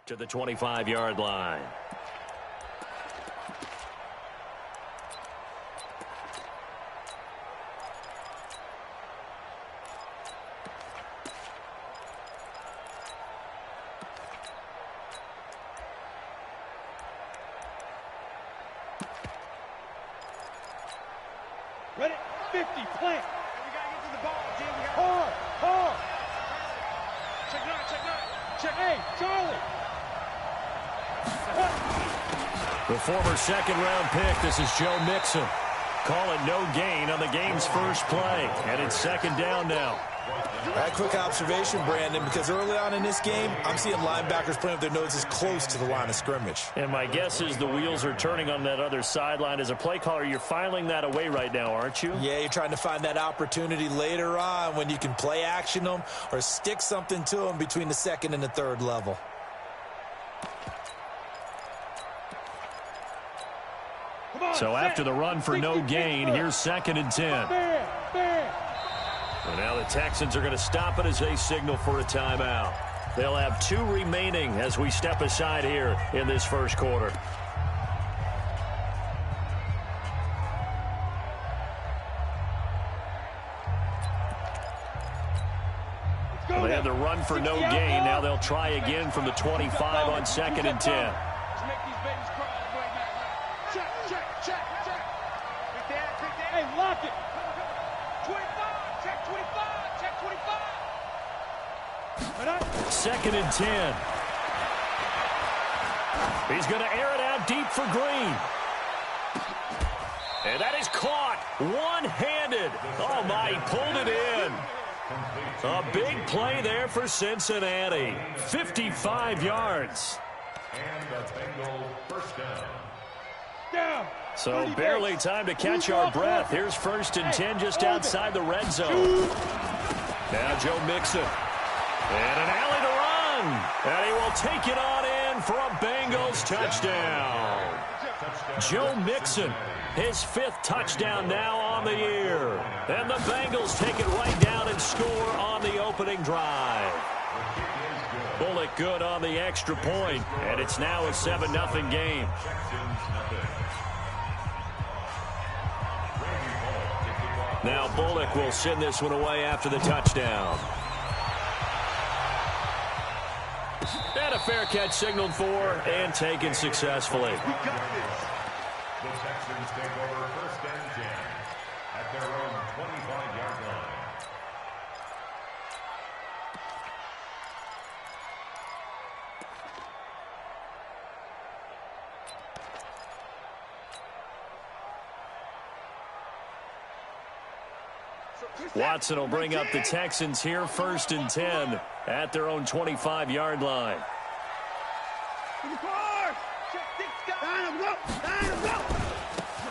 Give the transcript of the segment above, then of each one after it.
To the 25-yard line. Ready? 50, plant. We got to get to the ball, Jim. Hard. Check nine. Check. Hey, Charlie. The former second-round pick, this is Joe Mixon. Call it no gain on the game's first play. And it's second down now. That quick observation, Brandon, because early on in this game, I'm seeing linebackers playing with their noses close to the line of scrimmage. And my guess is the wheels are turning on that other sideline. As a play caller, you're filing that away right now, aren't you? Yeah, you're trying to find that opportunity later on when you can play action them or stick something to them between the second and the third level. So after the run for no gain, here's second and 10. And now the Texans are going to stop it as they signal for a timeout. They'll have 2 remaining as we step aside here in this first quarter. They had the run for no gain. Now they'll try again from the 25 on second and 10. Hey, lock it. 25. Check 25. Check 25. Second and 10. He's going to air it out deep for Green. And that is caught one-handed. Oh, my, he pulled it in. A big play there for Cincinnati. 55 yards. And the Bengals first down. So barely time to catch our breath. Here's first and 10 just outside the red zone. Now Joe Mixon. And an alley to run. And he will take it on in for a Bengals touchdown. Joe Mixon, his 5th touchdown now on the year. And the Bengals take it right down and score on the opening drive. Bullock good on the extra point, and it's now a 7-0 game. Now Bullock will send this one away after the touchdown. And a fair catch signaled for and taken successfully. The Texans take over first and 10 at their own 25-yard line. Watson will bring up the Texans here first and 10 at their own 25-yard line.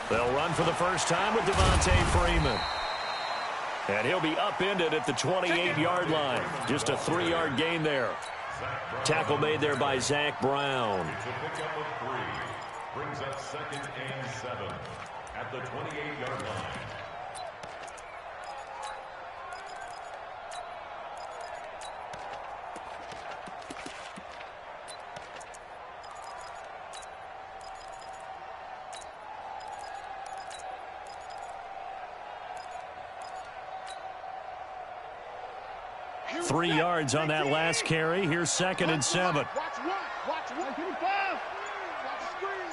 They'll run for the first time with Devontae Freeman. And he'll be upended at the 28-yard line. Just a 3-yard gain there. Tackle made there by Zach Brown. It's a pickup of 3. Brings up second and 7 at the 28-yard line. Three yards on that last carry. Here's second and 7. Watch one. 25. Watch the screen.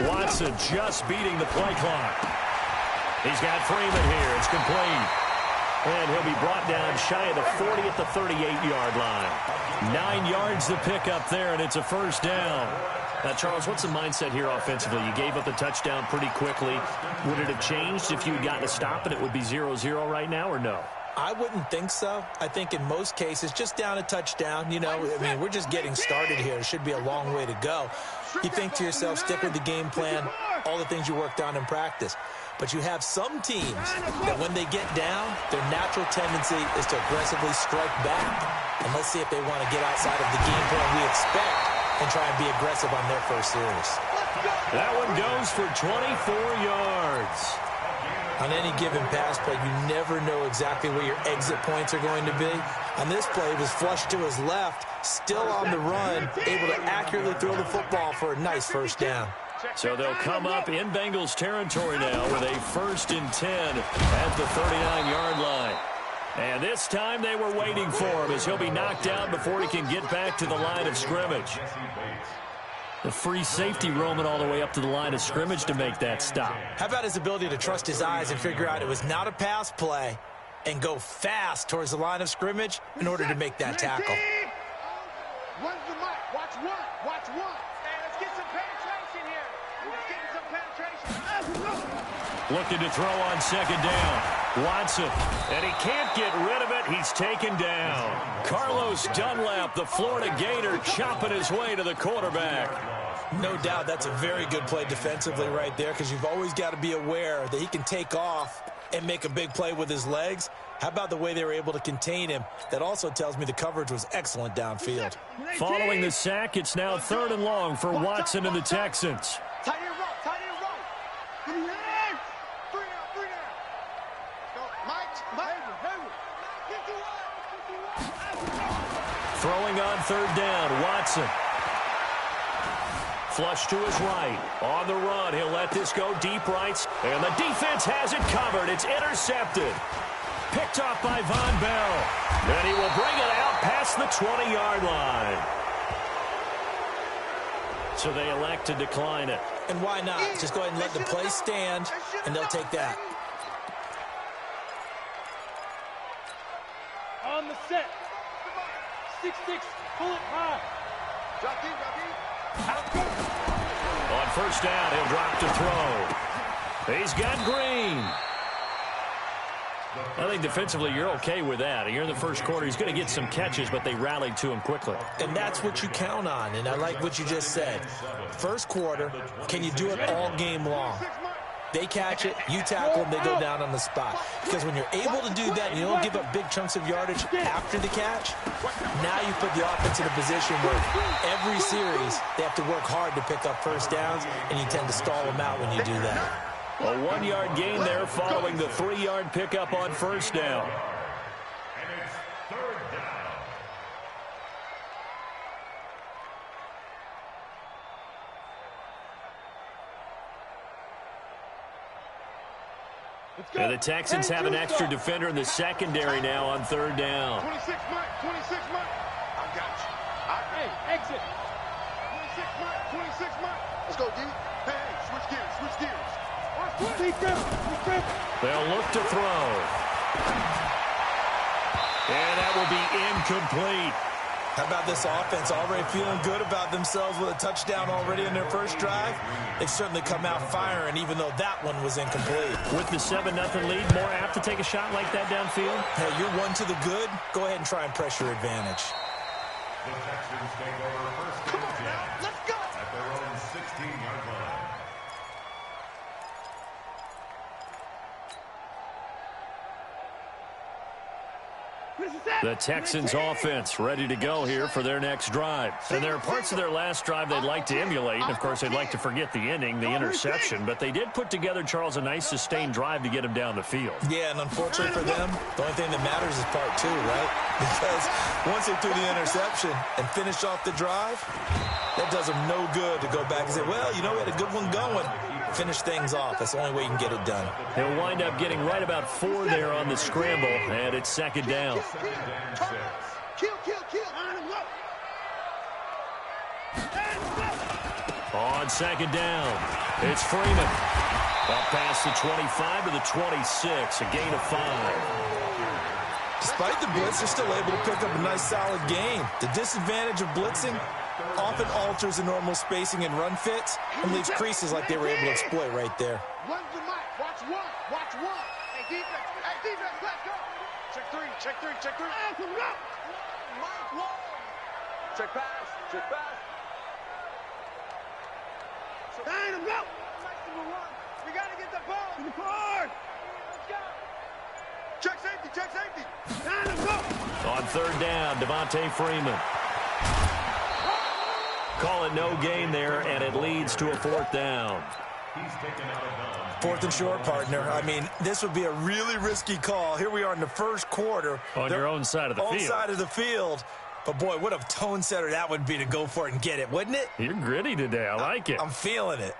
Watson just beating the play clock. He's got Freeman here. It's complete. And he'll be brought down shy of the 40 at the 38-yard line. 9 yards to pick up there, and it's a first down. Now, Charles, what's the mindset here offensively? You gave up the touchdown pretty quickly. Would it have changed if you had gotten a stop and it would be 0-0 right now, or no? I wouldn't think so. I think in most cases, just down a touchdown, you know, I mean, we're just getting started here. It should be a long way to go. You think to yourself, stick with the game plan, all the things you worked on in practice. But you have some teams that when they get down, their natural tendency is to aggressively strike back. And let's see if they want to get outside of the game plan we expect and try and be aggressive on their first series. That one goes for 24 yards. On any given pass play, you never know exactly where your exit points are going to be. On this play, he was flushed to his left, still on the run, able to accurately throw the football for a nice first down. So they'll come up in Bengals territory now with a 1st and 10 at the 39-yard line. And this time they were waiting for him as he'll be knocked down before he can get back to the line of scrimmage. The free safety roaming all the way up to the line of scrimmage to make that stop. How about his ability to trust his eyes and figure out it was not a pass play and go fast towards the line of scrimmage in order to make that tackle. Run the mic. Watch one. Watch one. Hey, let's get some penetration here. Let's get some penetration. Looking to throw on 2nd down. Watson, and he can't get rid of it. He's taken down. Carlos Dunlap, the Florida Gator, chopping his way to the quarterback. No doubt that's a very good play defensively right there, because you've always got to be aware that he can take off and make a big play with his legs. How about the way they were able to contain him? That also tells me the coverage was excellent downfield. Following the sack, it's now 3rd and long for Watson and the Texans. Tight end roll. Tight end roll. Three down. Go. Mike. Throwing on 3rd down, Watson. Flush to his right. On the run, he'll let this go deep rights. And the defense has it covered. It's intercepted. Picked off by Von Bell. And he will bring it out past the 20-yard line. So they elect to decline it. And why not? Just go ahead and let the play stand, and they'll take that. On the set. 6-6. Pull it high. Drop in. On 1st down, he'll drop to throw. He's got Green. I think defensively you're okay with that. Here in the 1st quarter, he's going to get some catches, but they rallied to him quickly. And that's what you count on, and I like what you just said. 1st quarter, can you do it all game long? They catch it, you tackle them, they go down on the spot. Because when you're able to do that and you don't give up big chunks of yardage after the catch, now you put the offense in a position where every series they have to work hard to pick up 1st downs, and you tend to stall them out when you do that. A 1-yard gain there following the 3-yard pickup on 1st down. And it's 3rd down. And the Texans have an extra defender in the secondary now on 3rd down. 26 Mike. I got you. Hey, exit. 26 Mike. Let's go, D. Hey, switch gears. They'll look to throw. And that will be incomplete. How about this offense already feeling good about themselves with a touchdown already in their 1st drive? They've certainly come out firing, even though that one was incomplete. With the 7-0 lead, more apt to take a shot like that downfield? Hey, you're 1 to the good. Go ahead and try and press your advantage. The Texans take over 1st and 10 Let's go. at their own 16-yard line. The Texans offense ready to go here for their next drive. And there are parts of their last drive they'd like to emulate. And, of course, they'd like to forget the ending, the interception. But they did put together, Charles, a nice sustained drive to get him down the field. Yeah, and unfortunately for them, the only thing that matters is part 2, right? Because once they threw the interception and finished off the drive, that does them no good to go back and say, well, you know, we had a good one going. Finish things off. That's the only way you can get it done. He'll wind up getting right about 4 there on the scramble, and it's 2nd down. Kill. On 2nd down, it's Freeman. Up past the 25 to the 26, a gain of 5. Despite the blitz, they're still able to pick up a nice, solid gain. The disadvantage of blitzing often alters the normal spacing and run fits and leaves creases like they were able to exploit right there. Run the mic. Watch one. Hey, defense, let's go. Check three. Mike, one. Check pass. Down and go. We got to get the ball. In the board. Let's go. Check safety. Down and go. On 3rd down, Devontae Freeman. Call it no gain there, and it leads to a 4th down. He's taken out of bounds. 4th and short, partner. I mean, this would be a really risky call. Here we are in the first quarter. On your own side of the field. Own side of the field. But, boy, what a tone setter that would be to go for it and get it, wouldn't it? You're gritty today. I like it. I'm feeling it.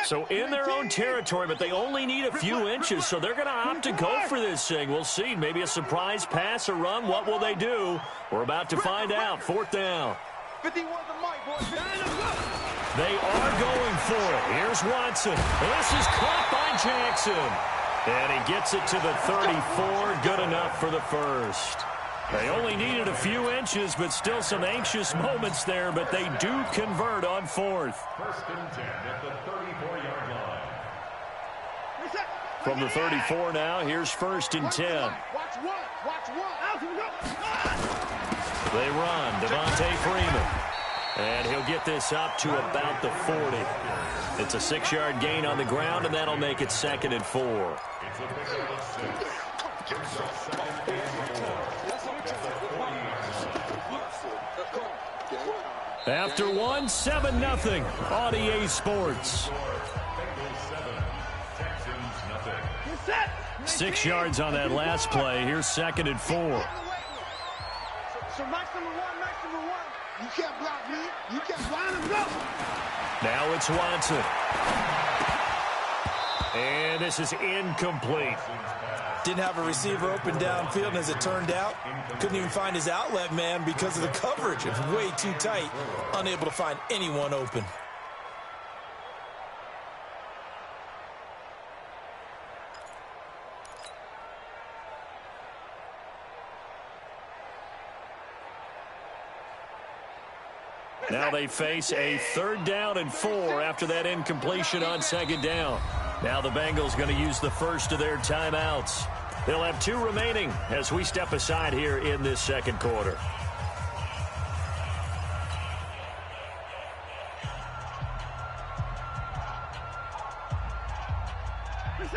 So in their own territory, but they only need a few inches, so they're going to opt to go for this thing. We'll see. Maybe a surprise pass or run. What will they do? We're about to find out. 4th down. 51 the mic, boys. They are going for it. Here's Watson. This is caught by Jackson. And he gets it to the 34. Good enough for the first. They only needed a few inches, but still some anxious moments there, but they do convert on 4th. 1st and 10 at the 34-yard line. From the 34 now, here's 1st and 10. Watch one. Watch one. Out we go. They run. Devontae Freeman. And he'll get this up to about the 40. It's a 6-yard gain on the ground, and that'll make it 2nd and 4. It's a pickup of 6. It's a 2nd and 4. After 1, 7-0 on EA Sports. 6 yards on that last play. Here's 2nd and 4. So Max number one. You can't block me. You can't line him up. Now it's Watson. And this is incomplete. Didn't have a receiver open downfield, and as it turned out, couldn't even find his outlet man because of the coverage. It's way too tight, unable to find anyone open. Now they face a 3rd down and 4 after that incompletion on 2nd down. Now the Bengals going to use the first of their timeouts. They'll have 2 remaining as we step aside here in this 2nd quarter.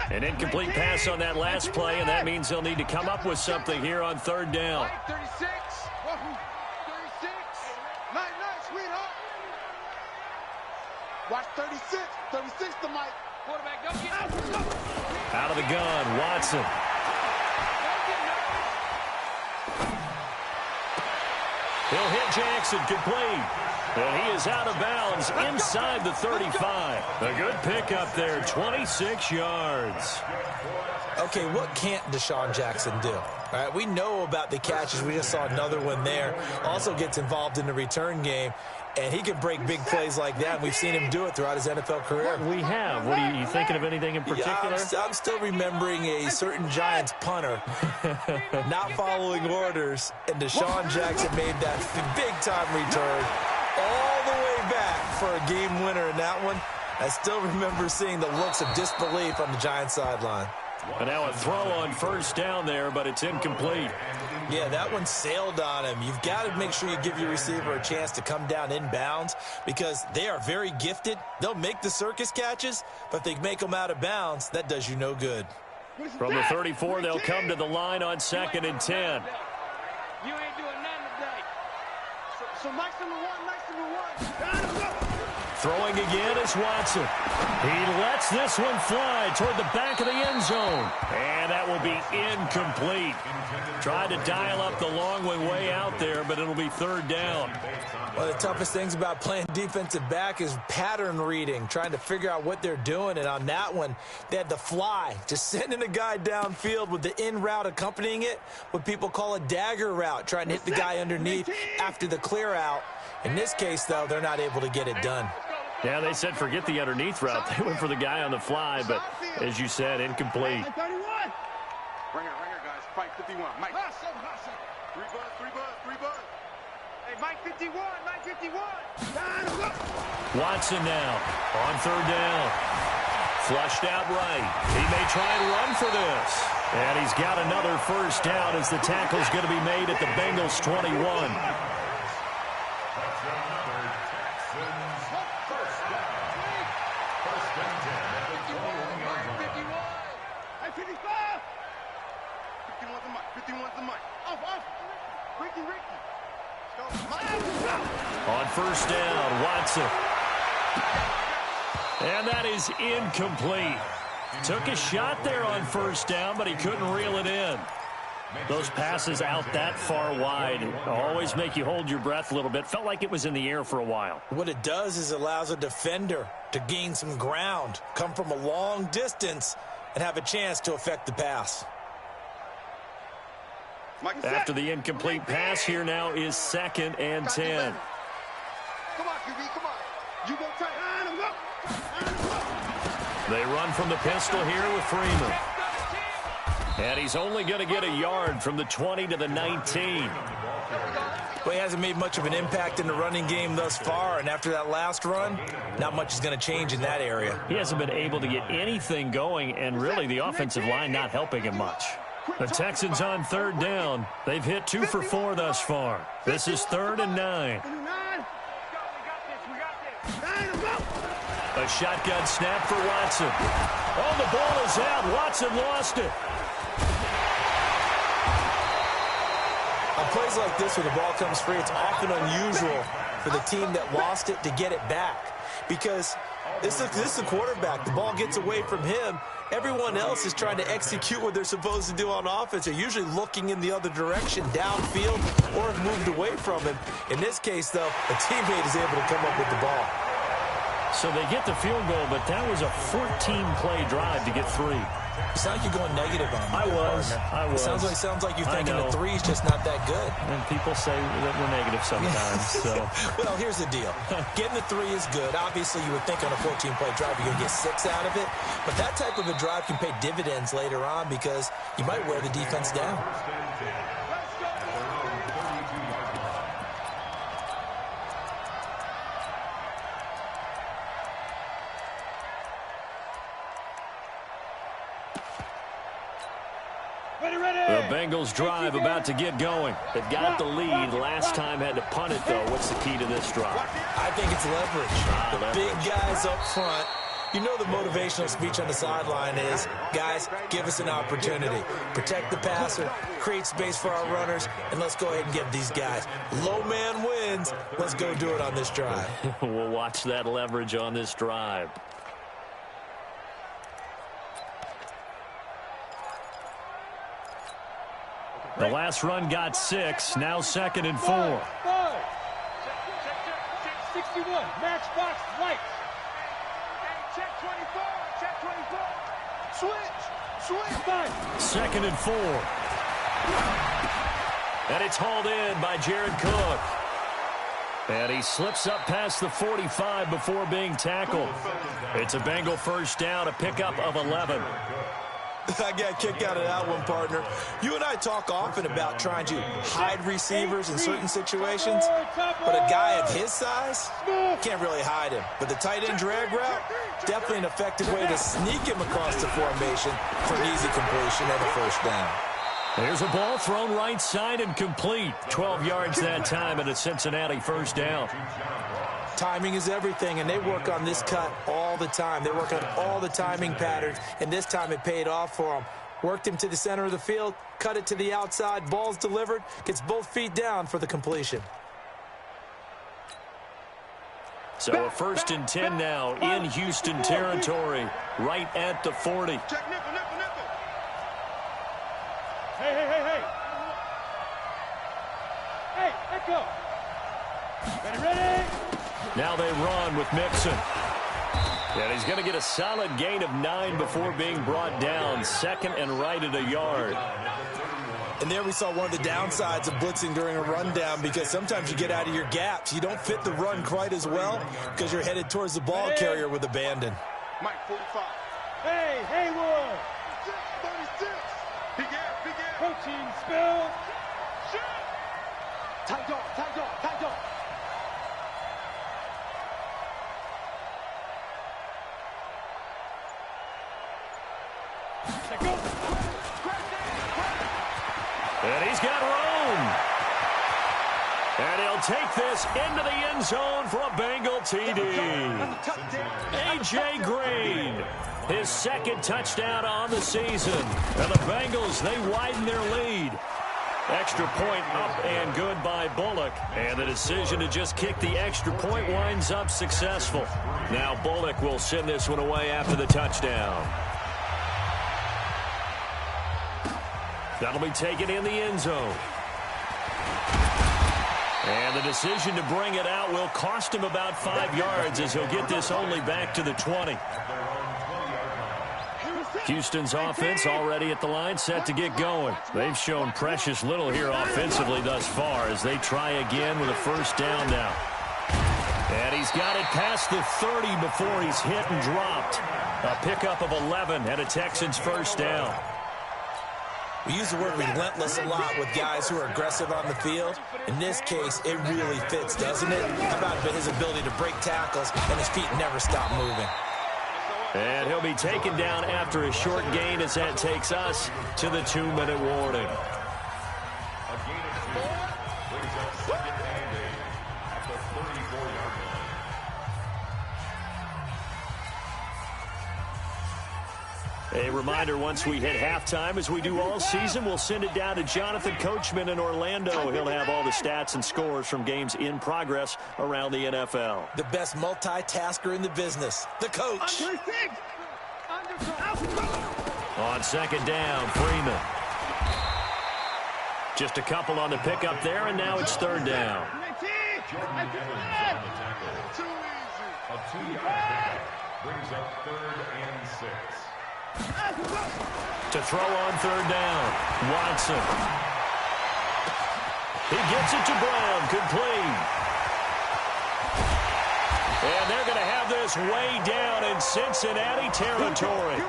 An incomplete pass on that last play, and that means they'll need to come up with something here on 3rd down. 36. 36. Night, sweetheart. Watch 36. 36 the mic. Quarterback, don't get out. Out of the gun, Watson. He'll hit Jackson, complete. And he is out of bounds inside the 35. A good pickup there, 26 yards. Okay, what can't Deshaun Jackson do? All right, we know about the catches. We just saw another one there. Also gets involved in the return game, and he can break big plays like that. And we've seen him do it throughout his NFL career. We have. What are you thinking of anything in particular? Yeah, I'm still remembering a certain Giants punter not following orders, and Deshaun Jackson made that big-time return all the way back for a game winner in that one. I still remember seeing the looks of disbelief on the Giants sideline. And now a throw on 1st down there, but it's incomplete. Yeah, that one sailed on him. You've got to make sure you give your receiver a chance to come down inbounds because they are very gifted. They'll make the circus catches, but if they make them out of bounds, that does you no good. From the 34, they'll come to the line on 2nd and 10. You ain't doing nothing today. So Max number one. Throwing again is Watson. He lets this one fly toward the back of the end zone. And that will be incomplete. Tried to dial up the long way out there, but it'll be 3rd down. One of the toughest things about playing defensive back is pattern reading, trying to figure out what they're doing. And on that one, they had the fly, just sending a guy downfield with the in route accompanying it, what people call a dagger route, trying to hit the guy underneath after the clear out. In this case, though, they're not able to get it done. Yeah, they said forget the underneath route. They went for the guy on the fly, but as you said, incomplete. Ringer, guys. Fight 51. Mike. 3 buzz. Hey, Mike 51. Watson now on 3rd down. Flushed out right. He may try and run for this. And he's got another 1st down as the tackle's going to be made at the Bengals 21. On 1st down, Watson. And that is incomplete. Took a shot there on first down, but he couldn't reel it in. Those passes out that far wide always make you hold your breath a little bit. Felt like it was in the air for a while. What it does is allows a defender to gain some ground, come from a long distance, and have a chance to affect the pass. After the incomplete pass, here now is 2nd and 10. Come on, QB, come on. You go tight. They run from the pistol here with Freeman. And he's only going to get a yard from the 20 to the 19. Well, he hasn't made much of an impact in the running game thus far, and after that last run, not much is going to change in that area. He hasn't been able to get anything going, and really the offensive line not helping him much. The Texans on 3rd down. They've hit 2 for 4 thus far. This is 3rd and 9. A shotgun snap for Watson. Oh, the ball is out. Watson lost it. On plays like this where the ball comes free, it's often unusual for the team that lost it to get it back. Because this is the quarterback. The ball gets away from him. Everyone else is trying to execute what they're supposed to do on offense. They're usually looking in the other direction, downfield, or have moved away from him. In this case, though, a teammate is able to come up with the ball. So they get the field goal, but that was a 14-play drive to get 3. You sound like you're going negative on me. I was. It sounds like you're thinking the 3 is just not that good. And people say that we're negative sometimes. So. Well, here's the deal. Getting the 3 is good. Obviously, you would think on a 14-play drive you're going to get 6 out of it. But that type of a drive can pay dividends later on because you might wear the defense down. The Bengals drive about to get going. They've got the lead. Last time had to punt it, though. What's the key to this drive? I think it's leverage. The big guys up front. You know the motivational speech on the sideline is, guys, give us an opportunity. Protect the passer, create space for our runners, and let's go ahead and give these guys. Low man wins. Let's go do it on this drive. We'll watch that leverage on this drive. The last run got 6, now 2nd and 4. 61, matchbox lights. Check 24, check 24. Switch. 2nd and 4. And it's hauled in by Jared Cook. And he slips up past the 45 before being tackled. It's a Bengal first down, a pickup of 11. I got kicked out of that one, partner. You and I talk often about trying to hide receivers in certain situations, but a guy of his size can't really hide him. But the tight end drag route, definitely an effective way to sneak him across the formation for an easy completion and a first down. There's a ball thrown right side and complete. 12 yards that time and a Cincinnati first down. Timing is everything, and they work on this cut all the time. They work on all the timing patterns, and this time it paid off for them. Worked him to the center of the field, cut it to the outside, ball's delivered, gets both feet down for the completion. So a 1st and 10 now in Houston territory, right at the 40. Check nickel, nickel, nickel. Hey. Hey, let go. Ready. Now they run with Mixon. And he's going to get a solid gain of 9 before being brought down. 2nd and right at a yard. And there we saw one of the downsides of blitzing during a rundown because sometimes you get out of your gaps. You don't fit the run quite as well because you're headed towards the ball carrier with abandon. Mike 45. Hey, Haywood. 36. Big air. Protein spill. Tight dog. And he's got room. And he'll take this into the end zone for a Bengal TD. A.J. Green, his 2nd touchdown on the season. And the Bengals, they widen their lead. Extra point up and good by Bullock. And the decision to just kick the extra point winds up successful. Now Bullock will send this one away after the touchdown. That'll be taken in the end zone. And the decision to bring it out will cost him about 5 yards as he'll get this only back to the 20. Houston's offense already at the line, set to get going. They've shown precious little here offensively thus far as they try again with a first down now. And he's got it past the 30 before he's hit and dropped. A pickup of 11 and a Texans first down. We use the word relentless a lot with guys who are aggressive on the field. In this case, it really fits, doesn't it? How about his ability to break tackles and his feet never stop moving? And he'll be taken down after a short gain as that takes us to the 2-minute warning. A gain of 4 brings up second and 8 at the 34-yard line. A reminder, once we hit halftime, as we do all season, we'll send it down to Jonathan Coachman in Orlando. He'll have all the stats and scores from games in progress around the NFL. The best multitasker in the business, the coach. On second down, Freeman. Just a couple on the pickup there, and now it's third down. Jordan Evans on the tackle. A 2-yard pickup brings up 3rd and 6. To throw on third down, Watson. He gets it to Brown, complete. And they're going to have this way down in Cincinnati territory.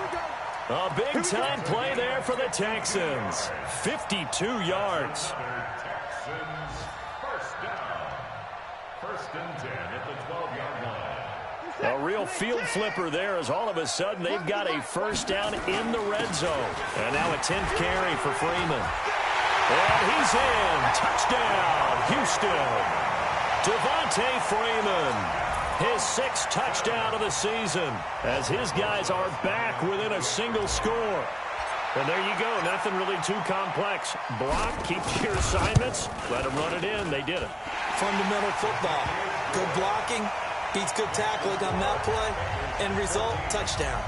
A big-time play there for the Texans. 52 yards. Texans first down. 1st and 10 at the 12-yard line. A real field flipper there as all of a sudden they've got a first down in the red zone. And now a 10th carry for Freeman. And he's in. Touchdown, Houston. Devontae Freeman. His 6th touchdown of the season as his guys are back within a single score. And there you go. Nothing really too complex. Block, keep to your assignments. Let them run it in. They did it. Fundamental football. Good blocking. Beats good tackling on that play. End result, touchdown.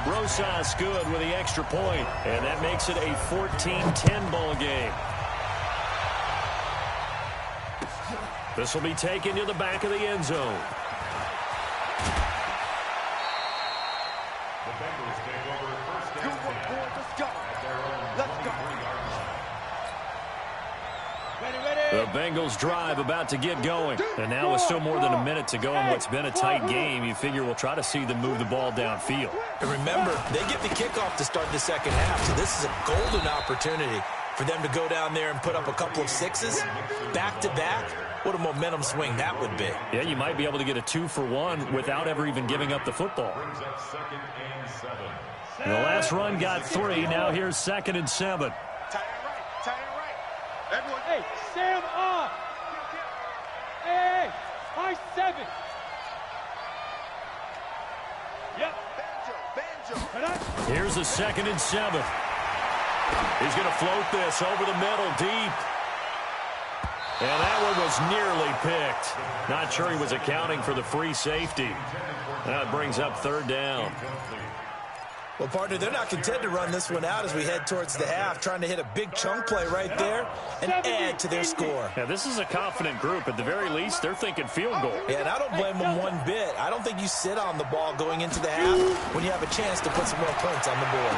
Rosas good with the extra point, and that makes it a 14-10 ball game. This will be taken to the back of the end zone. The Bengals take over 1st and 10 Let's go. at their own Let's go. 23-yard line. The Bengals drive about to get going. And now with still more than a minute to go in what's been a tight game, you figure we'll try to see them move the ball downfield. And remember, they get the kickoff to start the second half, so this is a golden opportunity for them to go down there and put up a couple of 6s back-to-back. What a momentum swing that would be. Yeah, you might be able to get a 2-for-1 without ever even giving up the football. Brings up 2nd and 7. The last run got 3. Now here's 2nd and 7. Tight end right. Tight end right. Everyone, hey, Sam up. Hey, my 7. Yep. Banjo. Here's the 2nd and 7. He's going to float this over the middle deep. And that one was nearly picked. Not sure he was accounting for the free safety. That brings up third down. Well, partner, they're not content to run this one out as we head towards the half, trying to hit a big chunk play right there and add to their score. Yeah, this is a confident group. At the very least, they're thinking field goal. Yeah, and I don't blame them one bit. I don't think you sit on the ball going into the half when you have a chance to put some more points on the board.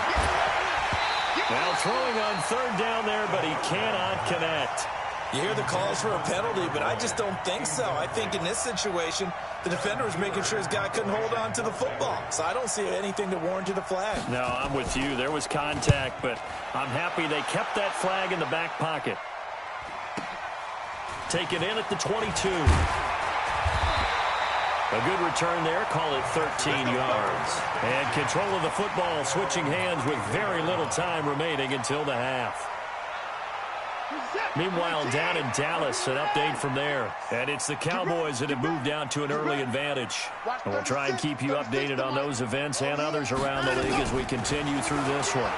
Now throwing on third down there, but he cannot connect. You hear the calls for a penalty, but I just don't think so. I think in this situation, the defender was making sure his guy couldn't hold on to the football. So I don't see anything that warranted a flag. No, I'm with you. There was contact, but I'm happy they kept that flag in the back pocket. Take it in at the 22. A good return there. Call it 13 yards. And control of the football, switching hands with very little time remaining until the half. Meanwhile, down in Dallas, an update from there. And it's the Cowboys that have moved down to an early advantage. And we'll try and keep you updated on those events and others around the league as we continue through this one.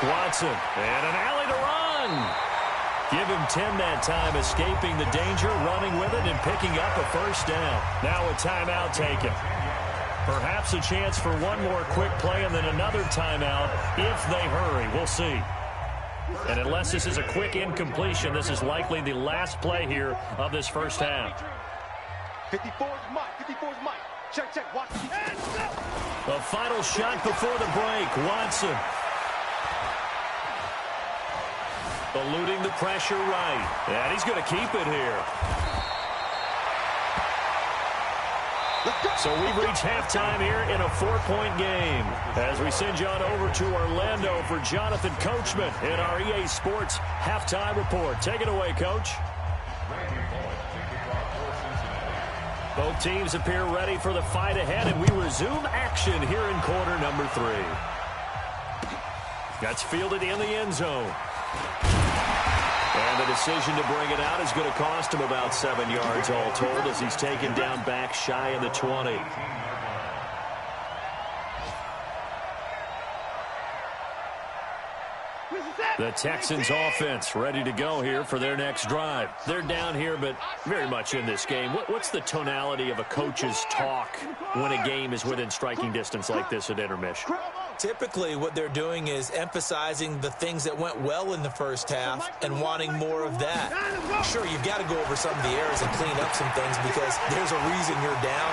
Watson, and an alley to run. run. Give him 10 that time, escaping the danger, running with it, and picking up a first down. Now a timeout taken. Perhaps a chance for one more quick play and then another timeout if they hurry. We'll see. And unless this is a quick incompletion, this is likely the last play here of this first half. 54's Mike. 54's Mike. Check, check. Watch. The final shot before the break. Watson. Eluding the pressure right. And he's going to keep it here. So we've reached halftime here in a 4-point game. As we send you on over to Orlando for Jonathan Coachman in our EA Sports Halftime Report. Take it away, Coach. Both teams appear ready for the fight ahead, and we resume action here in quarter number 3. That's fielded in the end zone. And the decision to bring it out is going to cost him about 7 yards all told as he's taken down back shy of the 20. The Texans offense ready to go here for their next drive. They're down here, but very much in this game. What's the tonality of a coach's talk when a game is within striking distance like this at intermission? Typically, what they're doing is emphasizing the things that went well in the first half and wanting more of that. Sure, you've got to go over some of the errors and clean up some things because there's a reason you're down.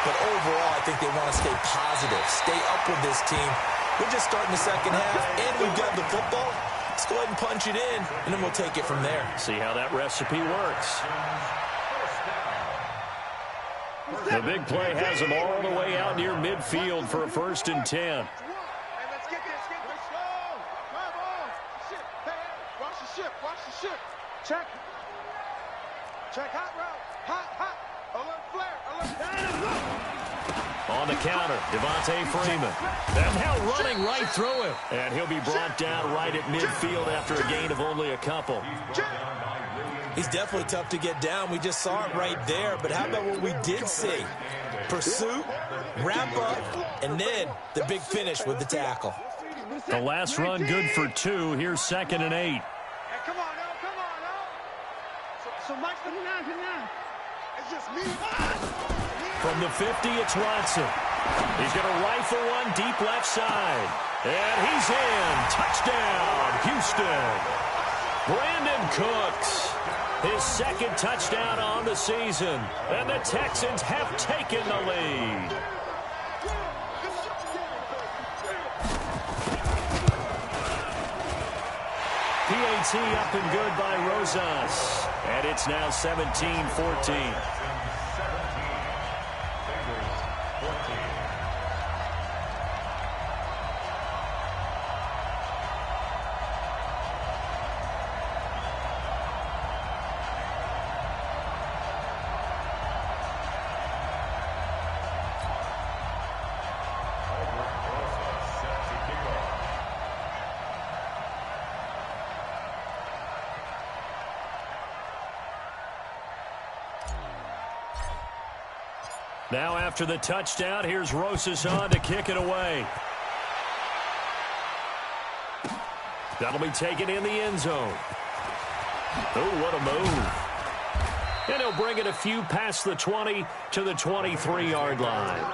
But overall, I think they want to stay positive, stay up with this team. We're just starting the second half, and we've got the football. Let's go ahead and punch it in, and then we'll take it from there. See how that recipe works. The big play has them all the way out near midfield for a 1st and 10. Check. Check hot route. Hot. Alert flare. Alert. On the counter, Devontae Freeman. And now running right through him. And he'll be brought down right at midfield after a gain of only a couple. He's definitely tough to get down. We just saw it right there. But how about what we did see? Pursuit, wrap up, and then the big finish with the tackle. The last run good for 2. Here's 2nd and 8. Come on, now. So Mike's 59. It's just me. From the 50, it's Watson. He's going to rifle one deep left side. And he's in. Touchdown, Houston. Brandon Cooks, his 2nd touchdown on the season. And the Texans have taken the lead. PAT up and good by Rosas. And it's now 17-14. Now after the touchdown, here's Rosas on to kick it away. That'll be taken in the end zone. Oh, what a move. And he'll bring it a few past the 20 to the 23-yard line.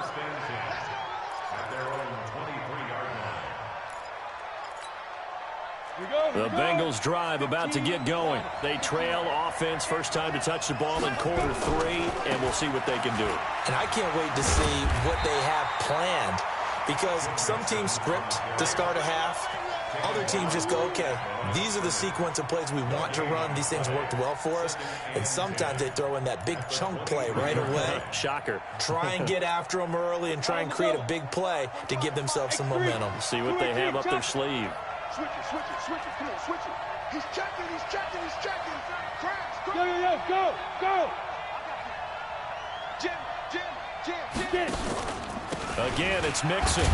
The Bengals drive about to get going. They trail offense, first time to touch the ball in quarter 3, and we'll see what they can do. And I can't wait to see what they have planned because some teams script to start a half. Other teams just go, okay, these are the sequence of plays we want to run. These things worked well for us. And sometimes they throw in that big chunk play right away. Shocker. Try and get after them early and try and create a big play to give themselves some momentum. See what they have up their sleeve. Switch it. Come on, switch it. He's checking. Crash. Go. Jim. Again, it's Mixon.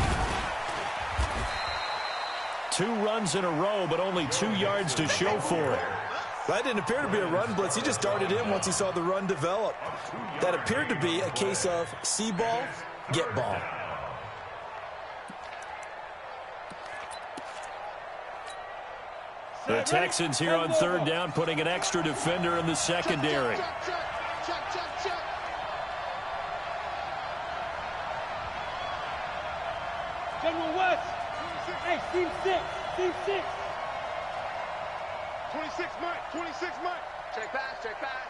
2 runs in a row, but only 2 yards to show for it. That didn't appear to be a run blitz. He just darted in once he saw the run develop. That appeared to be a case of see ball, get ball. The Texans here on third down, putting an extra defender in the secondary. General West. Hey, team 6. Team 6. 26 Mike. 26 Mike. Check pass. Check pass.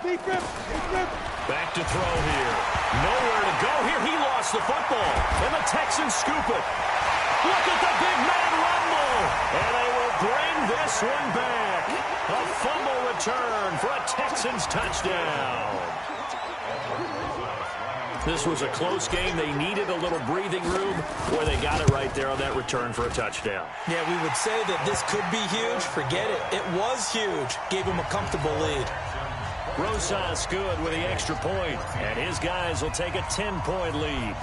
Deep rip. Deep rip. Back to throw here. Nowhere to go here. He lost the football. And the Texans scoop it. Look at the big man rumble. And they will bring this one back. A fumble return for a Texans touchdown. This was a close game. They needed a little breathing room. Boy, they got it right there on that return for a touchdown. Yeah, we would say that this could be huge. Forget it. It was huge. Gave him a comfortable lead. Rosas good with the extra point, and his guys will take a 10-point lead.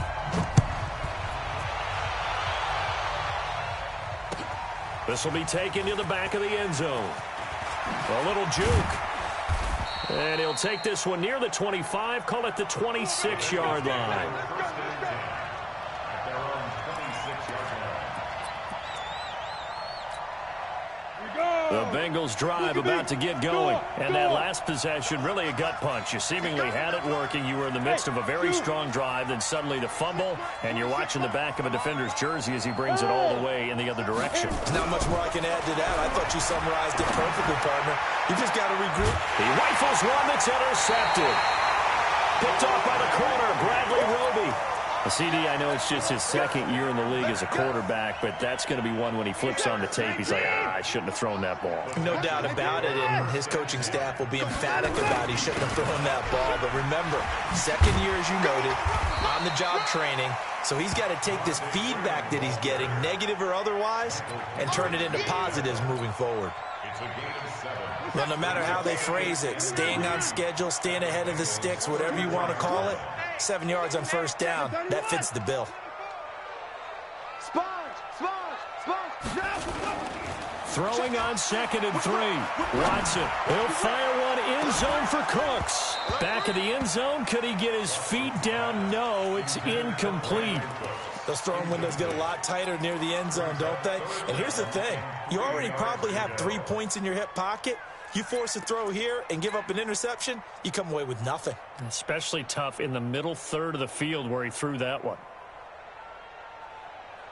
This will be taken to the back of the end zone. A little juke. And he'll take this one near the 25, call it the 26-yard line. The Bengals drive about to get going. And that last possession, really a gut punch. You seemingly had it working. You were in the midst of a very strong drive. Then suddenly the fumble, and you're watching the back of a defender's jersey as he brings it all the way in the other direction. There's not much more I can add to that. I thought you summarized it perfectly, partner. You just got to regroup. He rifles one that's intercepted. Picked off by the corner, Bradley Roby. CD, I know it's just his second year in the league as a quarterback, but that's going to be one when he flips on the tape. He's like, I shouldn't have thrown that ball. No doubt about it, and his coaching staff will be emphatic about he shouldn't have thrown that ball. But remember, second year, as you noted, on-the-job training, so he's got to take this feedback that he's getting, negative or otherwise, and turn it into positives moving forward. Well, no matter how they phrase it, staying on schedule, staying ahead of the sticks, whatever you want to call it, 7 yards on first down, that fits the bill. Throwing on 2nd and 3. Watson, he'll fire one end zone for Cooks. Back of the end zone, could he get his feet down? No, it's incomplete. Those throwing windows get a lot tighter near the end zone, don't they? And here's the thing. You already probably have 3 points in your hip pocket. You force a throw here and give up an interception, you come away with nothing. Especially tough in the middle third of the field where he threw that one.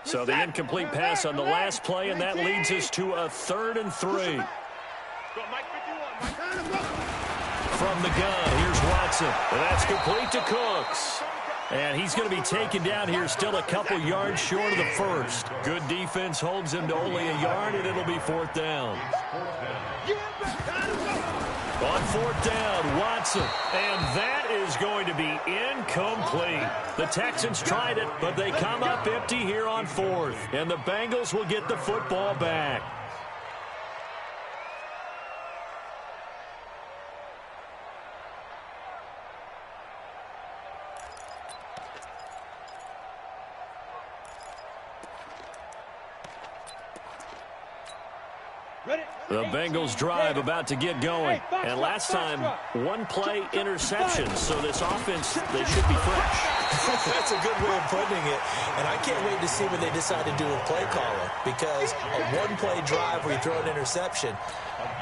So the incomplete pass on the last play, and that leads us to a 3rd and 3. From the gun, here's Watson. And that's complete to Cooks. And he's going to be taken down here, still a couple yards short of the first. Good defense holds him to only a yard, and it'll be 4th down. On 4th down, Watson. And that is going to be incomplete. The Texans tried it, but they come up empty here on 4th. And the Bengals will get the football back. The Bengals drive about to get going. And last time, one play interception. So this offense, they should be fresh. That's a good way of putting it. And I can't wait to see what they decide to do with play calling. Because a one-play drive where you throw an interception,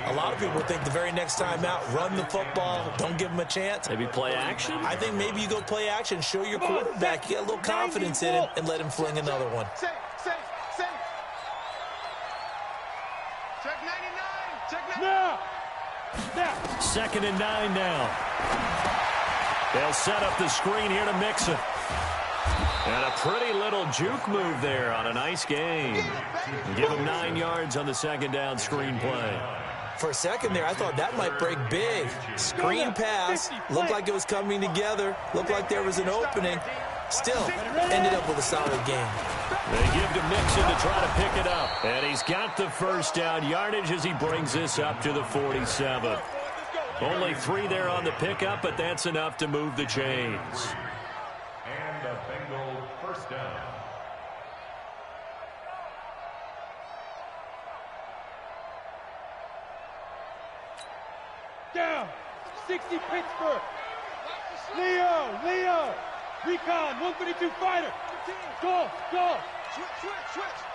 a lot of people think the very next time out, run the football, don't give them a chance. Maybe play action? I think maybe you go play action, show your quarterback, you get a little confidence in him, and let him fling another one. Check 99. Check 99. Now. 2nd and 9 now. They'll set up the screen here to Mixon. And a pretty little juke move there on a nice game. Give him 9 yards on the 2nd down screen play. For a second there, I thought that might break big. Screen pass. Looked like it was coming together. Looked like there was an opening. Still, ended up with a solid game. They give to Mixon to try to pick it up. And he's got the first down yardage as he brings this up to the 47. Only 3 there on the pickup, but that's enough to move the chains. And a Bengal first down. Down. 60 Pittsburgh. Leo. Recon, 132 fighter. Go. Switch.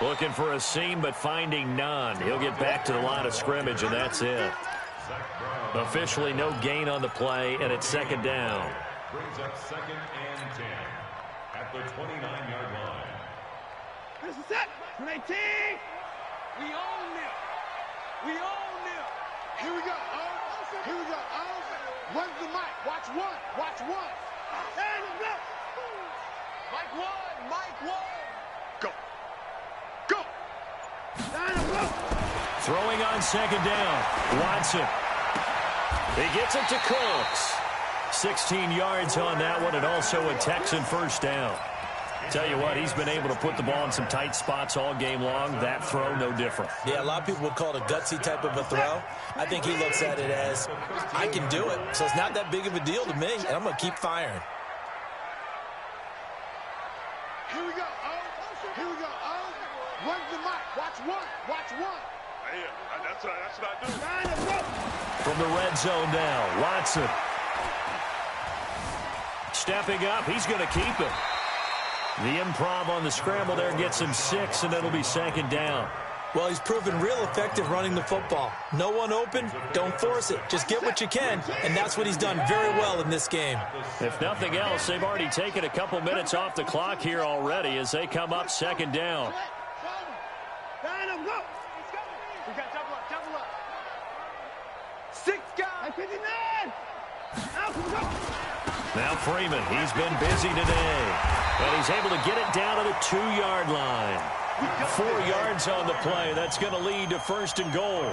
Looking for a seam, but finding none. He'll get back to the line of scrimmage, and that's it. Officially no gain on the play, and it's second down. Brings up 2nd and 10 at the 29-yard line. This is it. 18. We own them. We own them. Here we go. Here we go. Where's the mic? Watch one. Watch one. And go. Mike one. Mike one. Go. Go. And go. Throwing on second down. Watson. He gets it to Cooks. 16 yards on that one, and also a Texan first down. Tell you what, he's been able to put the ball in some tight spots all game long. That throw, no different. Yeah, a lot of people would call it a gutsy type of a throw. I think he looks at it as, I can do it, so it's not that big of a deal to me, and I'm going to keep firing. Here we go. Here we go. Where's the mic? Watch one. Watch one. Yeah, that's what I do. From the red zone now, Watson. Stepping up, he's going to keep it. The improv on the scramble there gets him 6, and it'll be second down. Well, he's proven real effective running the football. No one open, don't force it. Just get what you can, and that's what he's done very well in this game. If nothing else, they've already taken a couple minutes off the clock here already as they come up second down. We got double up. 6 guys. 59. Now Freeman, he's been busy today. And he's able to get it down to the 2-yard line. 4 yards on the play. That's going to lead to first and goal.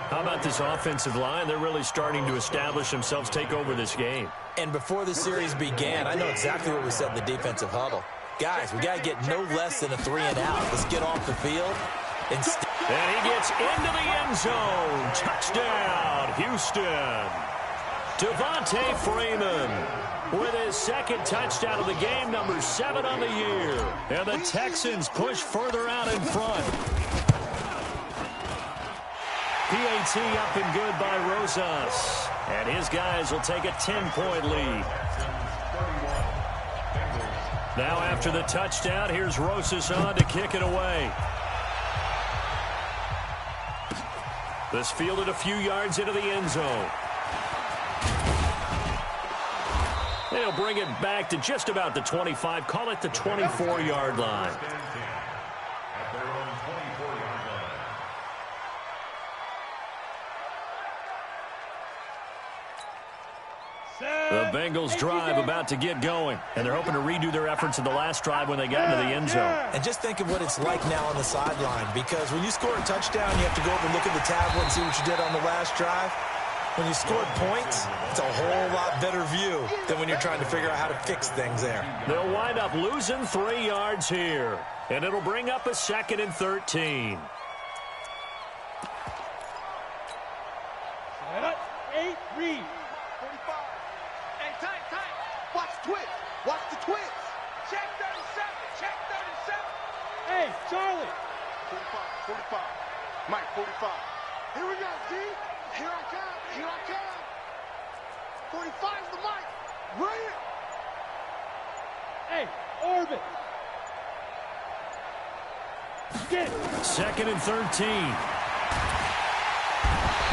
How about this offensive line? They're really starting to establish themselves, take over this game. And before the series began, I know exactly what we said in the defensive huddle. Guys, we got to get no less than a 3-and-out. Let's get off the field. And he gets into the end zone. Touchdown, Houston. Devontae Freeman with his second touchdown of the game, number 7 on the year. And the Texans push further out in front. PAT up and good by Rosas. And his guys will take a 10-point lead. Now after the touchdown, here's Rosas on to kick it away. This fielded a few yards into the end zone. They'll bring it back to just about the 25. Call it the 24-yard line. The Bengals drive about to get going, and they're hoping to redo their efforts in the last drive when they got into the end zone. And just think of what it's like now on the sideline, because when you score a touchdown, you have to go over and look at the tablet and see what you did on the last drive. When you scored points, it's a whole lot better view than when you're trying to figure out how to fix things there. They'll wind up losing 3 yards here, and it'll bring up a 2nd and 13. Set up. 8, read. 45. Hey, tight. Watch twist. Watch the twist. Check 37. Check 37. Hey, Charlie. 45. Mike, 45. Here we go, D. Here I come. 45's the mic. Right here. Hey, orbit. Get it. 2nd and 13.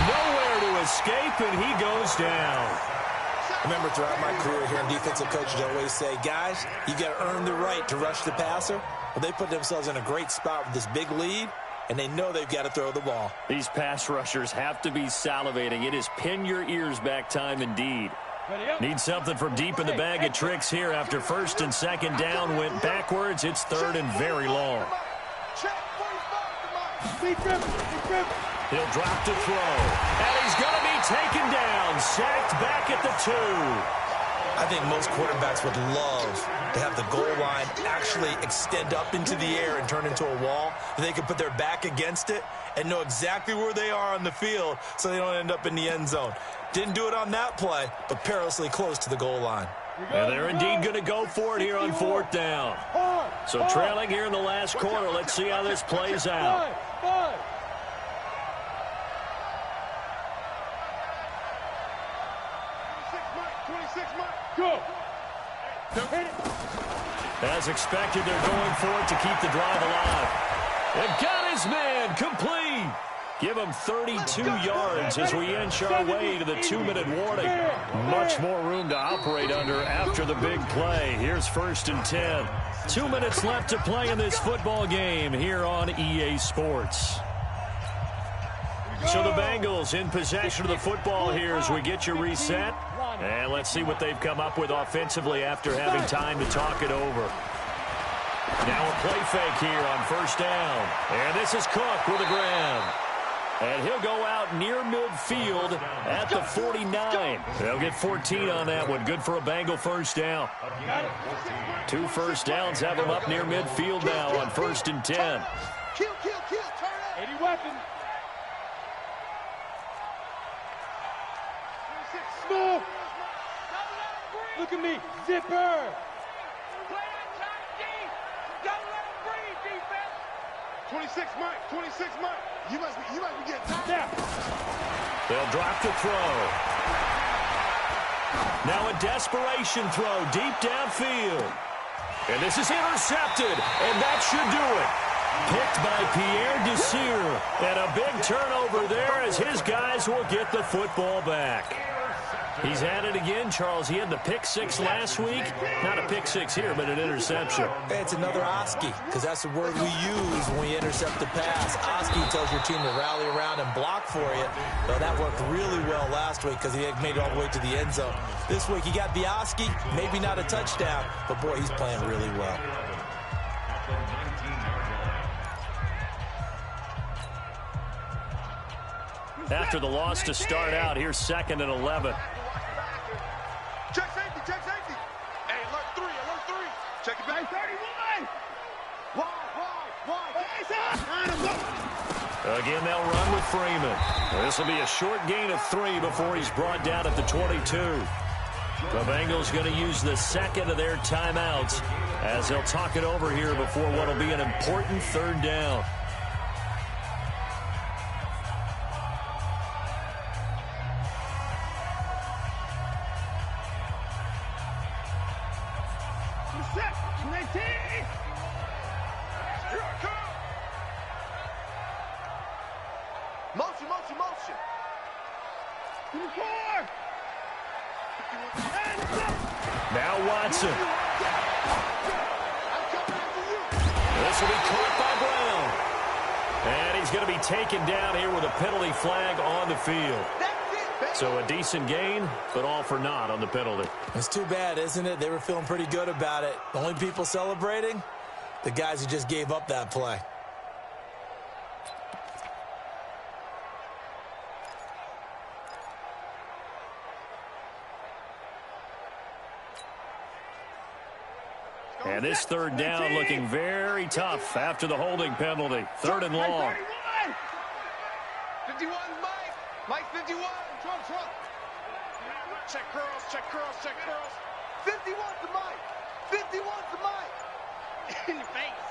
Nowhere to escape, and he goes down. I remember throughout my career hearing defensive coaches always say, guys, you got to earn the right to rush the passer. Well, they put themselves in a great spot with this big lead, and they know they've got to throw the ball. These pass rushers have to be salivating. It is pin your ears back time indeed. Need something from deep in the bag of tricks here after 1st and 2nd down. Went backwards. It's 3rd and very long. He'll drop to throw. And he's going to be taken down. Sacked back at the 2. I think most quarterbacks would love to have the goal line actually extend up into the air and turn into a wall. They can put their back against it and know exactly where they are on the field so they don't end up in the end zone. Didn't do it on that play, but perilously close to the goal line. And they're indeed going to go for it here on 4th down. So trailing here in the last quarter. Let's see how this plays out. 26, Mike. Go. As expected, they're going for it to keep the drive alive. And got his man complete. Give him 32 yards as we inch our way to the 2-minute warning. Much more room to operate under after the big play. Here's 1st and 10. 2 minutes left to play in this football game here on EA Sports. So the Bengals in possession of the football here as we get you reset. And let's see what they've come up with offensively after having time to talk it over. Now a play fake here on 1st down. And this is Cook with a grab. And he'll go out near midfield at the 49. They'll get 14 on that one. Good for a Bengal 1st down. 2 first downs have him up near midfield now on 1st and 10. Kill, turn it. 80 weapon. Smooth. Look at me. Zipper. 26 Mike. You must be getting tired. Yeah. They'll drop the throw. Now a desperation throw deep downfield. And this is intercepted, and that should do it. Picked by Pierre Desir. And a big turnover there as his guys will get the football back. He's at it again, Charles. He had the pick 6 last week. Not a pick 6 here, but an interception. It's another Oski, because that's the word we use when we intercept the pass. Oski tells your team to rally around and block for you. Well, that worked really well last week because he had made it all the way to the end zone. This week he got the Oski, maybe not a touchdown, but boy, he's playing really well. After the loss to start out, here's 2nd and 11. Check safety. Hey, alert 3. Check it back. 31. Wide. Again, they'll run with Freeman. This will be a short gain of 3 before he's brought down at the 22. The Bengals going to use the 2nd of their timeouts as they'll talk it over here before what will be an important 3rd down. Motion. Now Watson. This will be caught by Brown. And he's going to be taken down here with a penalty flag on the field. So a decent gain, but all for naught on the penalty. It's too bad, isn't it? They were feeling pretty good about it. The only people celebrating, the guys who just gave up that play. And this 3rd down looking very tough after the holding penalty. 3rd and long. 51, Mike 51. Trump. Check curls. 51 to Mike. In your face.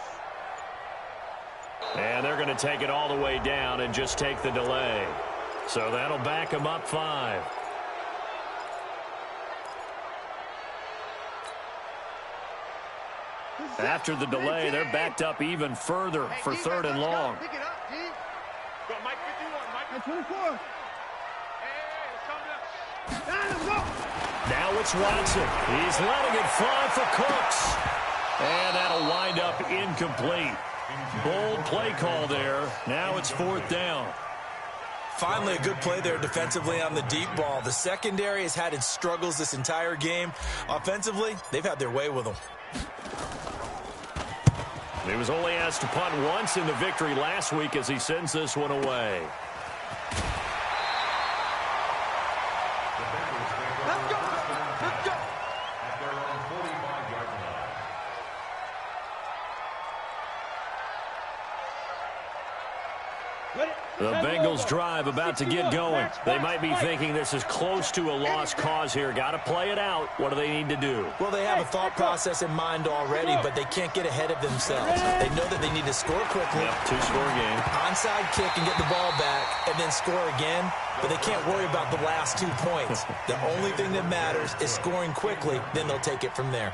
And they're going to take it all the way down and just take the delay. So that'll back them up 5. After the delay, they're backed up even further for 3rd and long. Pick it up, D. Go, Mike 51, Mike 24. Hey, let's go. Now it's Watson. He's letting it fly for Cooks. And that'll wind up incomplete. Bold play call there. Now it's 4th down. Finally, a good play there defensively on the deep ball. The secondary has had its struggles this entire game. Offensively, they've had their way with them. He was only asked to punt once in the victory last week as he sends this one away. Let's go. At their own 45-yard line. The Bengals drive about to get going. They might be thinking this is close to a lost cause here. Got to play it out. What do they need to do? Well, they have a thought process in mind already, but they can't get ahead of themselves. They know that they need to score quickly. Yep, 2-score game. Onside kick and get the ball back and then score again, but they can't worry about the last 2 points. The only thing that matters is scoring quickly, then they'll take it from there.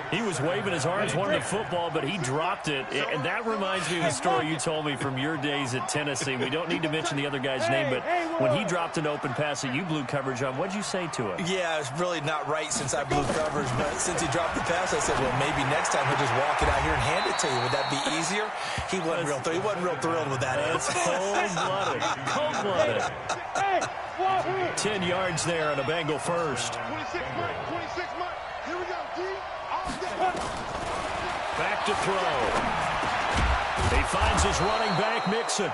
He was waving his arms, wanting the football, but he dropped it. And that reminds me of the story you told me from your days at Tennessee. We don't need to mention the other guy's name, but when he dropped an open pass that you blew coverage on, what did you say to him? Yeah, it's really not right since I blew coverage, but since he dropped the pass, I said, well, maybe next time he'll just walk it out here and hand it to you. Would that be easier? He wasn't real thrilled with that answer. Cold-blooded. Cold-blooded. 10 yards there on a Bengal first. 26 mark. Here we go, D. Back to throw. He finds his running back, Mixon.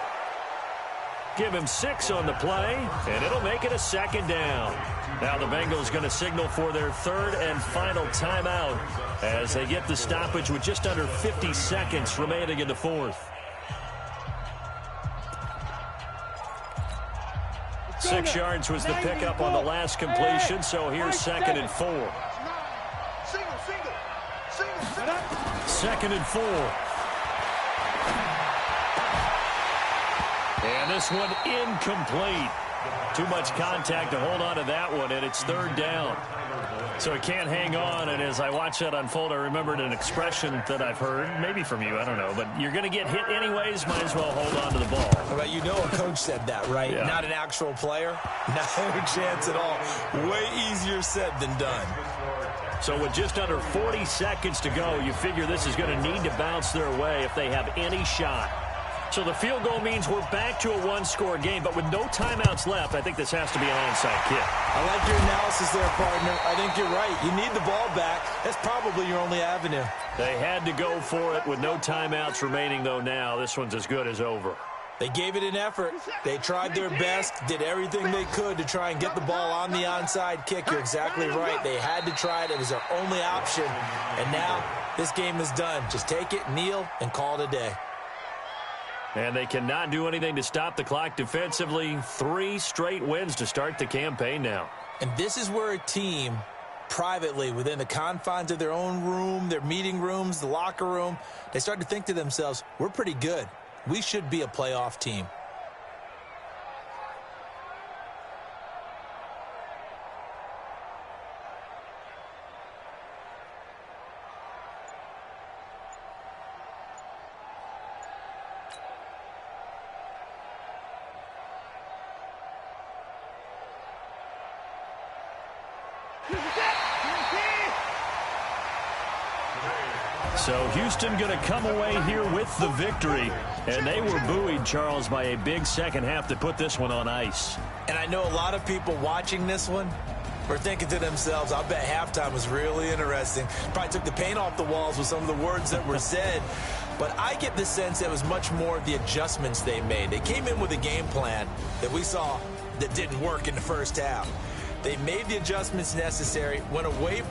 Give him 6 on the play, and it'll make it a second down. Now the Bengals going to signal for their third and final timeout as they get the stoppage with just under 50 seconds remaining in the fourth. 6 yards was the pickup on the last completion, so here's 2nd and 4. Second and 4. And this one incomplete. Too much contact to hold on to that one, and it's 3rd down. So he can't hang on, and as I watch that unfold, I remembered an expression that I've heard, maybe from you, I don't know, but you're going to get hit anyways, might as well hold on to the ball. But you know a coach said that, right? Yeah. Not an actual player. No chance at all. Way easier said than done. So with just under 40 seconds to go, you figure this is going to need to bounce their way if they have any shot. So the field goal means we're back to a one-score game, but with no timeouts left, I think this has to be an onside kick. I like your analysis there, partner. I think you're right. You need the ball back. That's probably your only avenue. They had to go for it with no timeouts remaining, though, now. This one's as good as over. They gave it an effort. They tried their best, did everything they could to try and get the ball on the onside kick. You're exactly right. They had to try it. It was their only option. And now this game is done. Just take it, kneel, and call it a day. And they cannot do anything to stop the clock defensively. 3 straight wins to start the campaign now. And this is where a team, privately, within the confines of their own room, their meeting rooms, the locker room, they start to think to themselves, we're pretty good. We should be a playoff team. So Houston going to come away here with the victory. And they were buoyed, Charles, by a big second half to put this one on ice. And I know a lot of people watching this one were thinking to themselves, I bet halftime was really interesting. Probably took the paint off the walls with some of the words that were said. But I get the sense it was much more of the adjustments they made. They came in with a game plan that we saw that didn't work in the first half. They made the adjustments necessary, went away